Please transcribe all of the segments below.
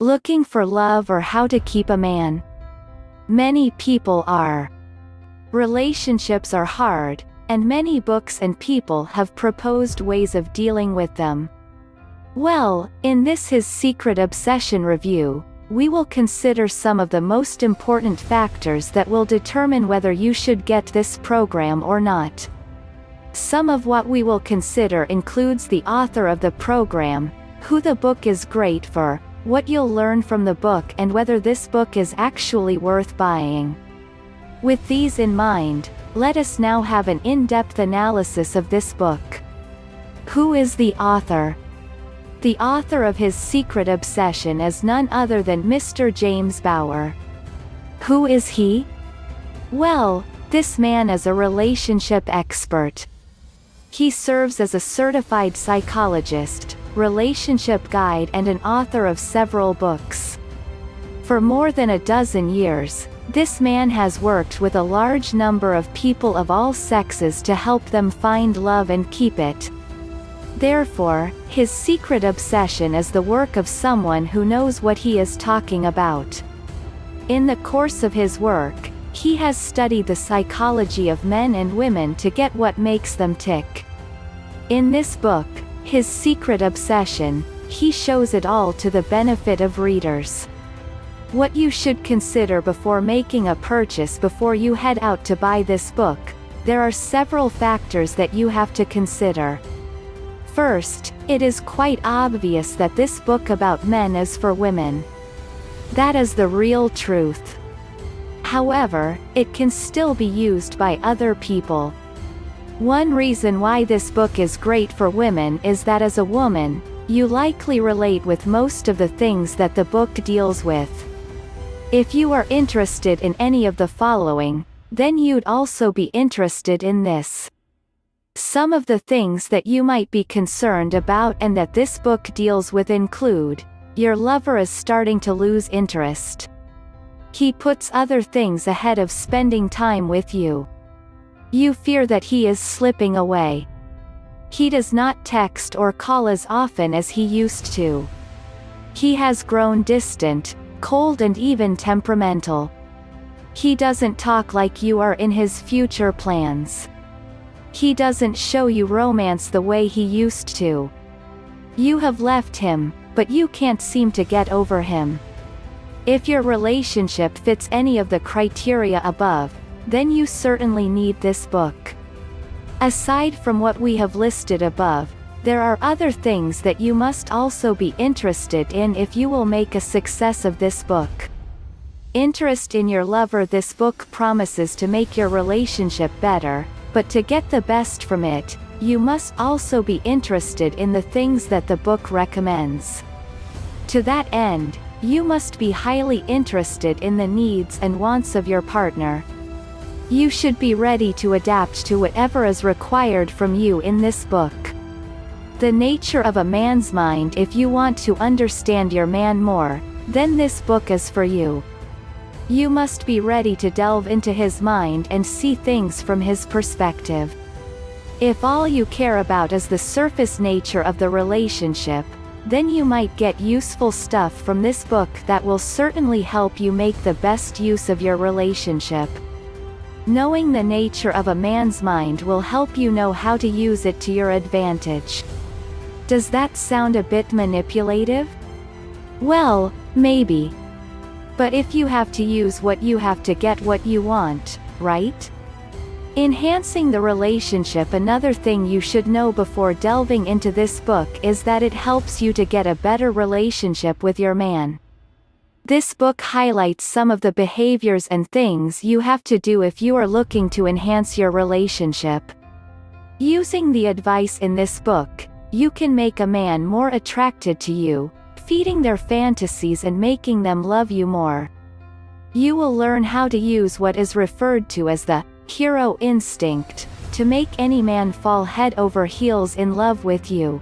Looking for love or how to keep a man? Many people are. Relationships are hard, and many books and people have proposed ways of dealing with them. Well, in this His Secret Obsession review, we will consider some of the most important factors that will determine whether you should get this program or not. Some of what we will consider includes the author of the program, who the book is great for, what you'll learn from the book, and whether this book is actually worth buying. With these in mind, let us now have an in-depth analysis of this book. Who is the author? The author of His Secret Obsession is none other than Mr. James Bauer. Who is he? Well, this man is a relationship expert. He serves as a certified psychologist, relationship guide, and an author of several books. For more than a dozen years, this man has worked with a large number of people of all sexes to help them find love and keep it. Therefore, His Secret Obsession is the work of someone who knows what he is talking about. In the course of his work, he has studied the psychology of men and women to get what makes them tick. In this book, His Secret Obsession, he shows it all to the benefit of readers. What you should consider before making a purchase. Before you head out to buy this book, there are several factors that you have to consider. First, it is quite obvious that this book about men is for women. That is the real truth. However, it can still be used by other people. One reason why this book is great for women is that as a woman, you likely relate with most of the things that the book deals with. If you are interested in any of the following, then you'd also be interested in this. Some of the things that you might be concerned about and that this book deals with include: your lover is starting to lose interest. He puts other things ahead of spending time with you. You fear that he is slipping away. He does not text or call as often as he used to. He has grown distant, cold, and even temperamental. He doesn't talk like you are in his future plans. He doesn't show you romance the way he used to. You have left him, but you can't seem to get over him. If your relationship fits any of the criteria above, then you certainly need this book. Aside from what we have listed above, there are other things that you must also be interested in if you will make a success of this book. Interest in your lover. This book promises to make your relationship better, but to get the best from it, you must also be interested in the things that the book recommends. To that end, you must be highly interested in the needs and wants of your partner. You should be ready to adapt to whatever is required from you in this book. The nature of a man's mind. If you want to understand your man more, then this book is for you. You must be ready to delve into his mind and see things from his perspective. If all you care about is the surface nature of the relationship, then you might get useful stuff from this book that will certainly help you make the best use of your relationship. Knowing the nature of a man's mind will help you know how to use it to your advantage. Does that sound a bit manipulative? Well, maybe. But if you have to use what you have to get what you want, right? Enhancing the relationship. Another thing you should know before delving into this book is that it helps you to get a better relationship with your man. This book highlights some of the behaviors and things you have to do if you are looking to enhance your relationship. Using the advice in this book, you can make a man more attracted to you, feeding their fantasies and making them love you more. You will learn how to use what is referred to as the hero instinct to make any man fall head over heels in love with you.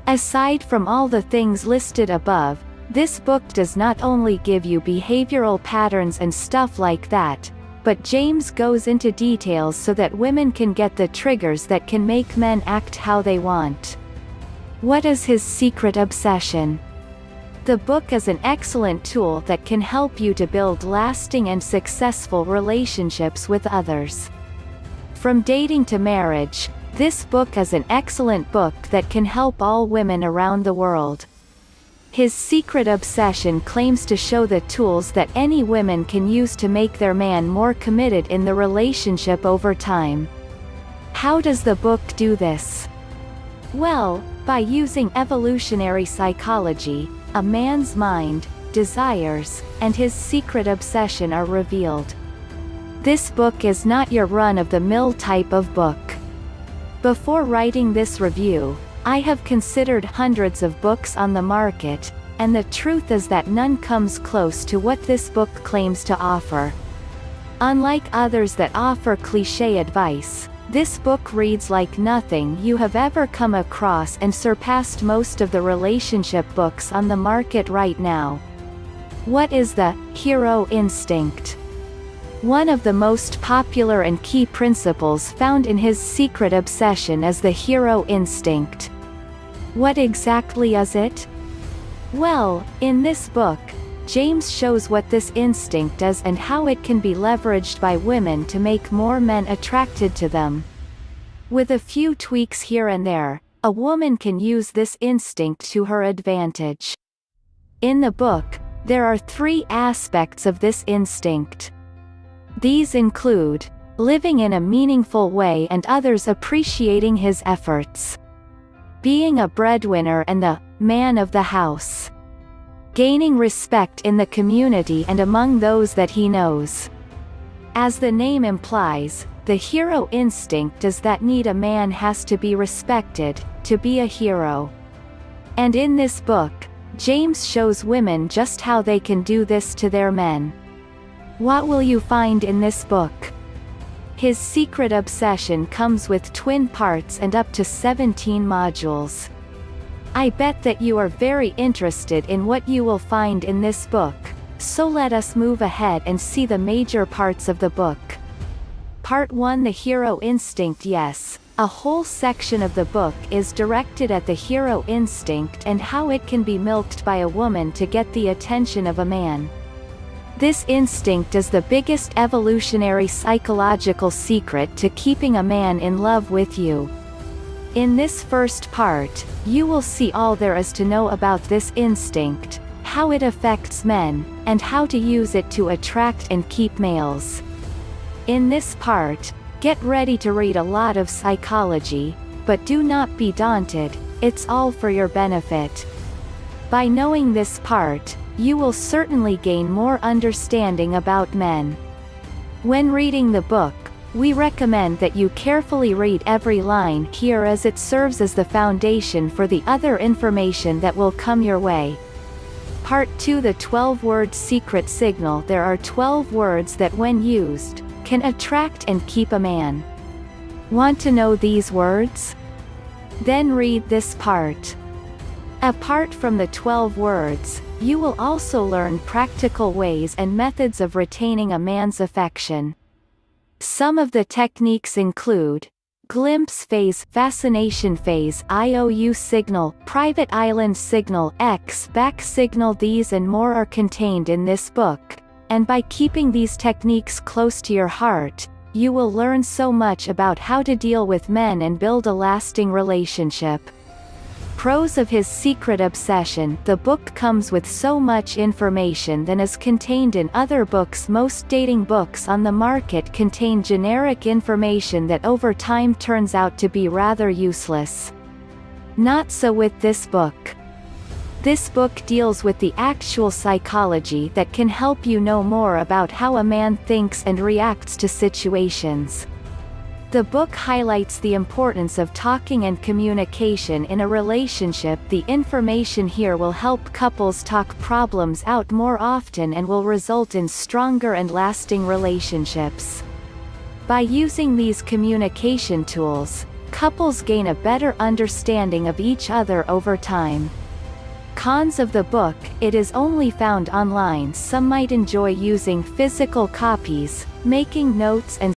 Aside from all the things listed above, this book does not only give you behavioral patterns and stuff like that, but James goes into details so that women can get the triggers that can make men act how they want. What is his secret obsession? The book is an excellent tool that can help you to build lasting and successful relationships with others. From dating to marriage, this book is an excellent book that can help all women around the world. His Secret Obsession claims to show the tools that any women can use to make their man more committed in the relationship over time. How does the book do this? Well, by using evolutionary psychology, a man's mind, desires, and his secret obsession are revealed. This book is not your run-of-the-mill type of book. Before writing this review, I have considered hundreds of books on the market, and the truth is that none comes close to what this book claims to offer. Unlike others that offer cliché advice, this book reads like nothing you have ever come across and surpassed most of the relationship books on the market right now. What is the hero instinct? One of the most popular and key principles found in his Secret Obsession is the hero instinct. What exactly is it? Well, in this book, James shows what this instinct is and how it can be leveraged by women to make more men attracted to them. With a few tweaks here and there, a woman can use this instinct to her advantage. In the book, there are 3 aspects of this instinct. These include living in a meaningful way and others appreciating his efforts, being a breadwinner and the man of the house, gaining respect in the community and among those that he knows. As the name implies, the hero instinct is that need a man has to be respected, to be a hero. And in this book, James shows women just how they can do this to their men. What will you find in this book? His Secret Obsession comes with twin parts and up to 17 modules. I bet that you are very interested in what you will find in this book, so let us move ahead and see the major parts of the book. Part 1: The Hero Instinct. Yes, a whole section of the book is directed at the hero instinct and how it can be milked by a woman to get the attention of a man. This instinct is the biggest evolutionary psychological secret to keeping a man in love with you. In this first part, you will see all there is to know about this instinct, how it affects men, and how to use it to attract and keep males. In this part, get ready to read a lot of psychology, but do not be daunted, it's all for your benefit. By knowing this part, you will certainly gain more understanding about men. When reading the book, we recommend that you carefully read every line here as it serves as the foundation for the other information that will come your way. Part 2: The 12-word secret signal. There are 12 words that when used, can attract and keep a man. Want to know these words? Then read this part. Apart from the 12 words, you will also learn practical ways and methods of retaining a man's affection. Some of the techniques include glimpse phase, fascination phase, IOU signal, private island signal, X back signal. These and more are contained in this book, and by keeping these techniques close to your heart, you will learn so much about how to deal with men and build a lasting relationship. Pros of his Secret Obsession. The book comes with so much information than is contained in other books. Most dating books on the market contain generic information that over time turns out to be rather useless. Not so with this book. This book deals with the actual psychology that can help you know more about how a man thinks and reacts to situations. The book highlights the importance of talking and communication in a relationship. The information here will help couples talk problems out more often and will result in stronger and lasting relationships. By using these communication tools, couples gain a better understanding of each other over time. Cons of the book: it is only found online. Some might enjoy using physical copies, making notes and